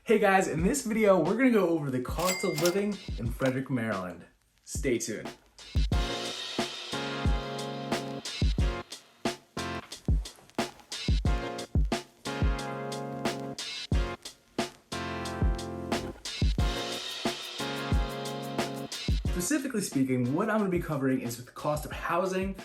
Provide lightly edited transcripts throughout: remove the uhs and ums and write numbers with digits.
Hey guys, in this video, we're gonna go over the cost of living in Frederick, Maryland. Stay tuned. Specifically speaking, what I'm going to be covering is the cost of housing.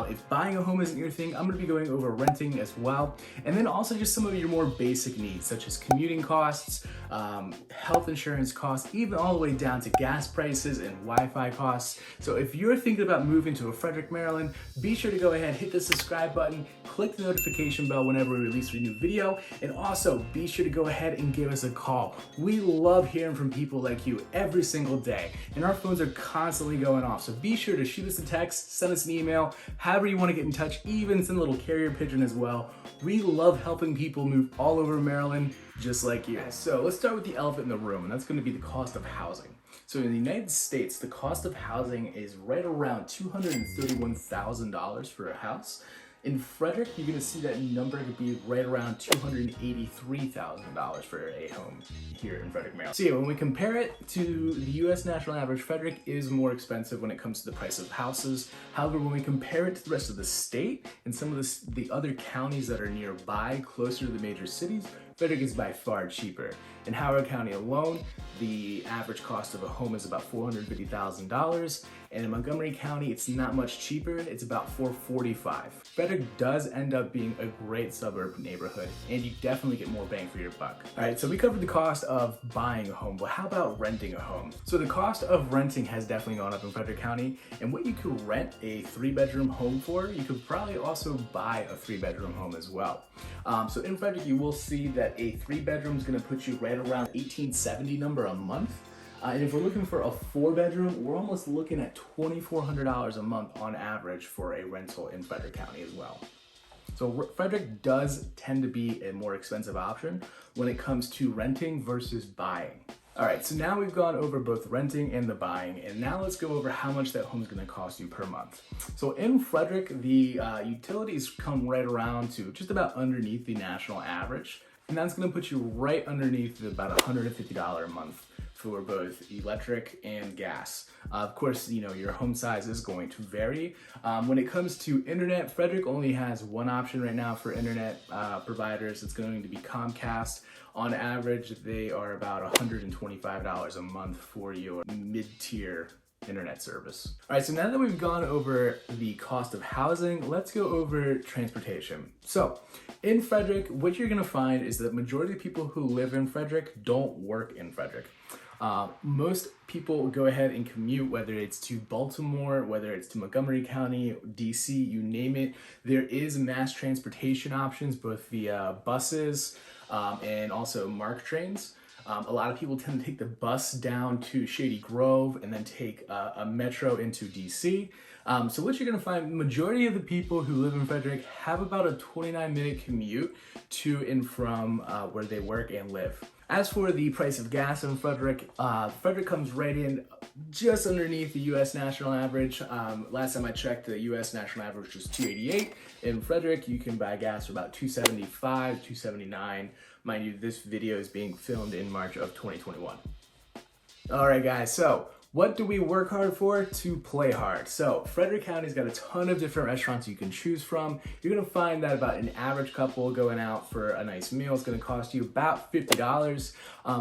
If buying a home isn't your thing, I'm going to be going over renting as well. And then also just some of your more basic needs, such as commuting costs, health insurance costs, even all the way down to gas prices and Wi-Fi costs. So if you're thinking about moving to Frederick, Maryland, be sure to go ahead, hit the subscribe button, click the notification bell whenever we release a new video, and also be sure to go ahead and give us a call. We love hearing from people like you every single day, and our phones are constantly going off. So be sure to shoot us a text, send us an email, however you want to get in touch, even send a little carrier pigeon as well. We love helping people move all over Maryland just like you. So let's start with the elephant in the room, and that's going to be the cost of housing. So in the United States, the cost of housing is right around $231,000 for a house. In Frederick, you're going to see that number could be right around $283,000 for a home here in Frederick, Maryland. So yeah, when we compare it to the U.S. national average, Frederick is more expensive when it comes to the price of houses. However, when we compare it to the rest of the state and some of the other counties that are nearby, closer to the major cities, Frederick is by far cheaper. In Howard County alone, the average cost of a home is about $450,000, and in Montgomery County, it's not much cheaper. It's about $445,000. Frederick does end up being a great suburb neighborhood, and you definitely get more bang for your buck. All right, so we covered the cost of buying a home, but how about renting a home? So the cost of renting has definitely gone up in Frederick County, and what you could rent a 3-bedroom home for, you could probably also buy a 3-bedroom home as well. So in Frederick, you will see that a 3-bedroom is going to put you right around $1,870 number a month. And if we're looking for a 4-bedroom, we're almost looking at $2,400 a month on average for a rental in Frederick County as well. So Frederick does tend to be a more expensive option when it comes to renting versus buying. All right, so now we've gone over both renting and the buying, and now let's go over how much that home is going to cost you per month. So in Frederick, the utilities come right around to just about underneath the national average, and that's going to put you right underneath about $150 a month for both electric and gas. Of course, you know, your home size is going to vary. When it comes to internet, Frederick only has one option right now for internet providers. It's going to be Comcast. On average, they are about $125 a month for your mid-tier internet service. All right, so now that we've gone over the cost of housing, let's go over transportation. So in Frederick, what you're gonna find is that the majority of people who live in Frederick don't work in Frederick. Most people go ahead and commute, whether it's to Baltimore, whether it's to Montgomery County, DC, you name it. There is mass transportation options, both via buses and also MARC trains. A lot of people tend to take the bus down to Shady Grove and then take a metro into DC. So what you're gonna find, the majority of the people who live in Frederick have about a 29-minute commute to and from where they work and live. As for the price of gas in Frederick, Frederick comes right in just underneath the U.S. national average. Last time I checked, the U.S. national average was $2.88. In Frederick, you can buy gas for about $2.75, $2.79. Mind you, this video is being filmed in March of 2021. All right, guys, so what do we work hard for? To play hard. So Frederick County's got a ton of different restaurants you can choose from. You're gonna find that about an average couple going out for a nice meal is gonna cost you about $50.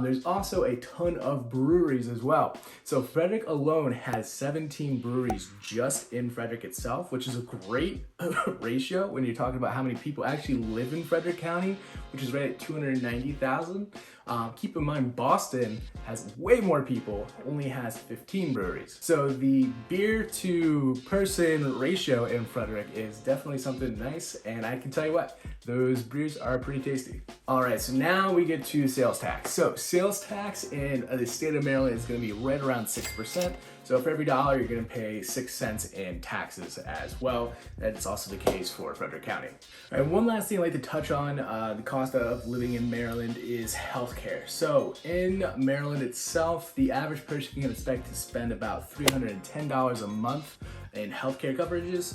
There's also a ton of breweries as well. So Frederick alone has 17 breweries just in Frederick itself, which is a great ratio when you're talking about how many people actually live in Frederick County, which is right at 290,000. Keep in mind, Boston has way more people, only has 15 breweries. So the beer to person ratio in Frederick is definitely something nice, and I can tell you what, those beers are pretty tasty. All right, so now we get to sales tax. So sales tax in the state of Maryland is gonna be right around 6%. So for every dollar, you're gonna pay 6 cents in taxes as well. That's also the case for Frederick County. All right, one last thing I'd like to touch on, the cost of living in Maryland is healthcare. So in Maryland itself, the average person can expect to spend about $310 a month in healthcare coverages.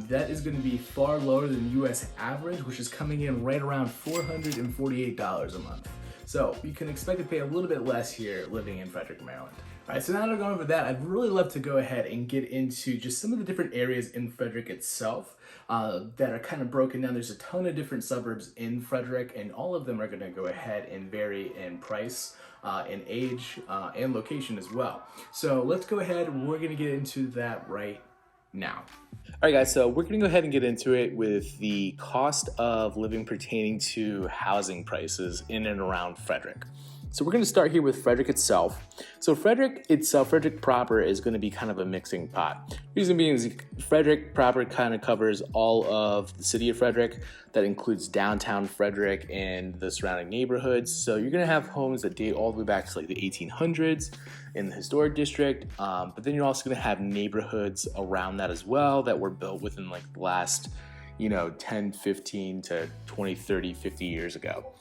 That is gonna be far lower than the US average, which is coming in right around $448 a month. So you can expect to pay a little bit less here living in Frederick, Maryland. All right, so now that I've gone over that, I'd really love to go ahead and get into just some of the different areas in Frederick itself that are kind of broken down. There's a ton of different suburbs in Frederick, and all of them are going to go ahead and vary in price, in age, and location as well. So let's go ahead. We're going to get into that right now. All right, guys, so we're going to go ahead and get into it with the cost of living pertaining to housing prices in and around Frederick. So we're going to start here with Frederick itself. So Frederick proper is going to be kind of a mixing pot. Reason being is Frederick proper kind of covers all of the city of Frederick. That includes downtown Frederick and the surrounding neighborhoods. So you're going to have homes that date all the way back to like the 1800s in the historic district. But then you're also going to have neighborhoods around that as well that were built within like the last, 10, 15 to 20, 30, 50 years ago.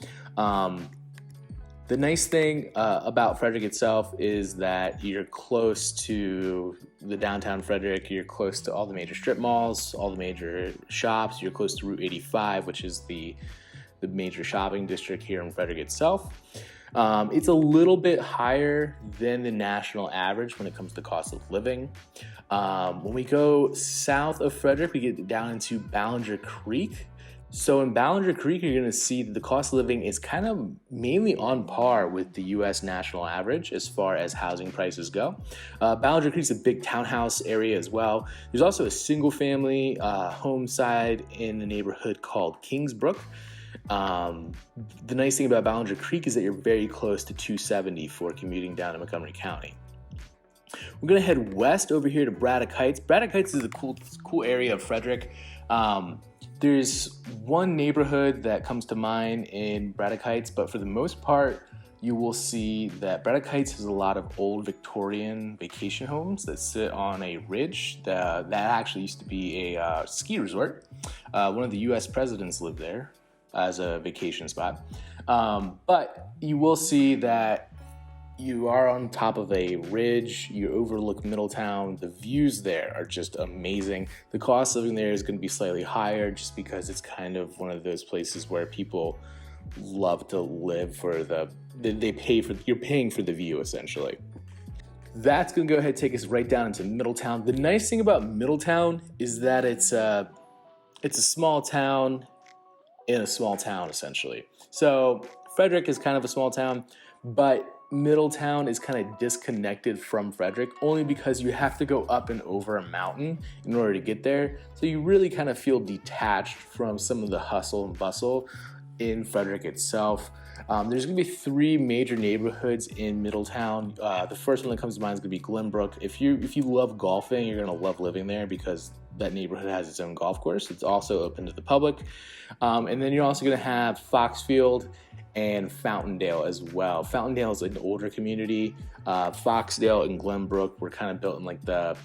The nice thing about Frederick itself is that you're close to the downtown Frederick, you're close to all the major strip malls, all the major shops, you're close to Route 85, which is the major shopping district here in Frederick itself. It's a little bit higher than the national average when it comes to cost of living. When we go south of Frederick, we get down into Ballinger Creek. So in Ballinger Creek, you're going to see that the cost of living is kind of mainly on par with the U.S. national average as far as housing prices go. Ballinger Creek is a big townhouse area as well. There's also a single-family home side in the neighborhood called Kingsbrook. The nice thing about Ballinger Creek is that you're very close to 270 for commuting down to Montgomery County. We're going to head west over here to Braddock Heights. Braddock Heights is a cool area of Frederick. There's one neighborhood that comes to mind in Braddock Heights, but for the most part, you will see that Braddock Heights has a lot of old Victorian vacation homes that sit on a ridge that actually used to be a ski resort. One of the U.S. presidents lived there as a vacation spot. But you will see that you are on top of a ridge, you overlook Middletown, the views there are just amazing. The cost of living there is going to be slightly higher just because it's kind of one of those places where people love to live you're paying for the view essentially. That's going to go ahead and take us right down into Middletown. The nice thing about Middletown is that it's a small town in a small town essentially. So Frederick is kind of a small town, but Middletown is kind of disconnected from Frederick only because you have to go up and over a mountain in order to get there. So you really kind of feel detached from some of the hustle and bustle in Frederick itself. There's going to be three major neighborhoods in Middletown. The first one that comes to mind is going to be Glenbrook. If you love golfing, you're going to love living there because that neighborhood has its own golf course. It's also open to the public. And then you're also going to have Foxfield and Fountaindale as well. Fountaindale is an older community. Foxdale and Glenbrook were kind of built in like the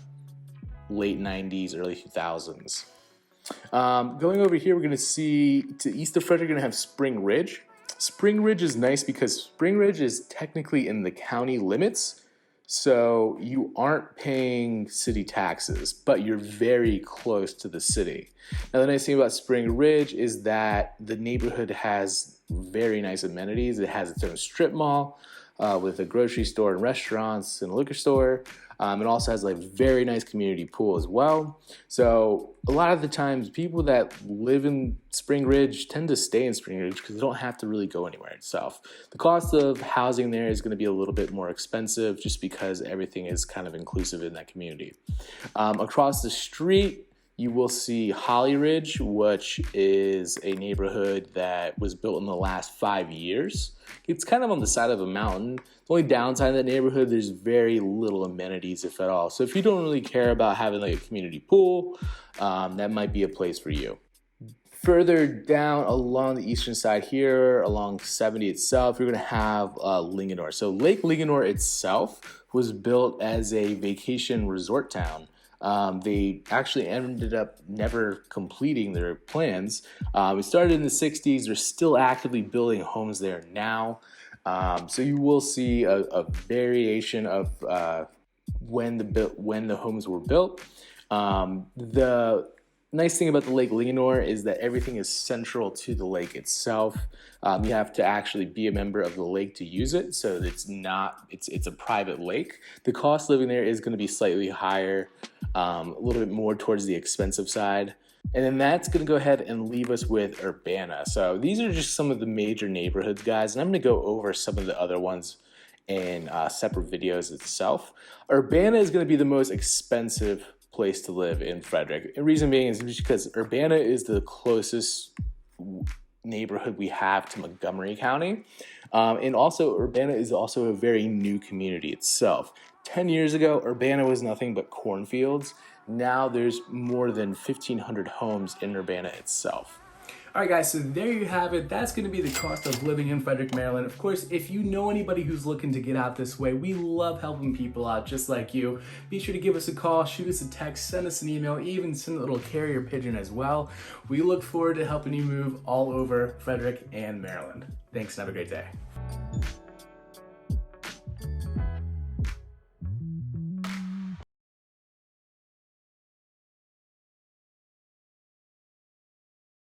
late 90s, early 2000s. Going over here, we're going to see to east of Frederick, we're going to have Spring Ridge. Spring Ridge is nice because Spring Ridge is technically in the county limits, so you aren't paying city taxes, but you're very close to the city. Now, the nice thing about Spring Ridge is that the neighborhood has very nice amenities. It has its own strip mall with a grocery store and restaurants and a liquor store. It also has like very nice community pool as well. So a lot of the times people that live in Spring Ridge tend to stay in Spring Ridge because they don't have to really go anywhere itself. The cost of housing there is going to be a little bit more expensive just because everything is kind of inclusive in that community. Across the street, you will see Holly Ridge, which is a neighborhood that was built in the last 5 years. It's kind of on the side of a mountain. The only downside of that neighborhood, there's very little amenities, if at all. So if you don't really care about having like a community pool, that might be a place for you. Further down along the eastern side here, along 70 itself, you're going to have Linganore. So Lake Linganore itself was built as a vacation resort town. They actually ended up never completing their plans. It started in the 60s. They're still actively building homes there now. So you will see a variation of when the homes were built. The Nice thing about the Lake Leonore is that everything is central to the lake itself. You have to actually be a member of the lake to use it, so it's a private lake. The cost living there is going to be slightly higher, a little bit more towards the expensive side. And then that's going to go ahead and leave us with Urbana. So these are just some of the major neighborhoods, guys, and I'm going to go over some of the other ones in separate videos itself. Urbana is going to be the most expensive place to live in Frederick. The reason being is because Urbana is the closest neighborhood we have to Montgomery County. And also Urbana is also a very new community itself. 10 years ago, Urbana was nothing but cornfields. Now there's more than 1,500 homes in Urbana itself. All right, guys, so there you have it. That's going to be the cost of living in Frederick, Maryland. Of course, if you know anybody who's looking to get out this way, we love helping people out just like you. Be sure to give us a call, shoot us a text, send us an email, even send a little carrier pigeon as well. We look forward to helping you move all over Frederick and Maryland. Thanks and have a great day.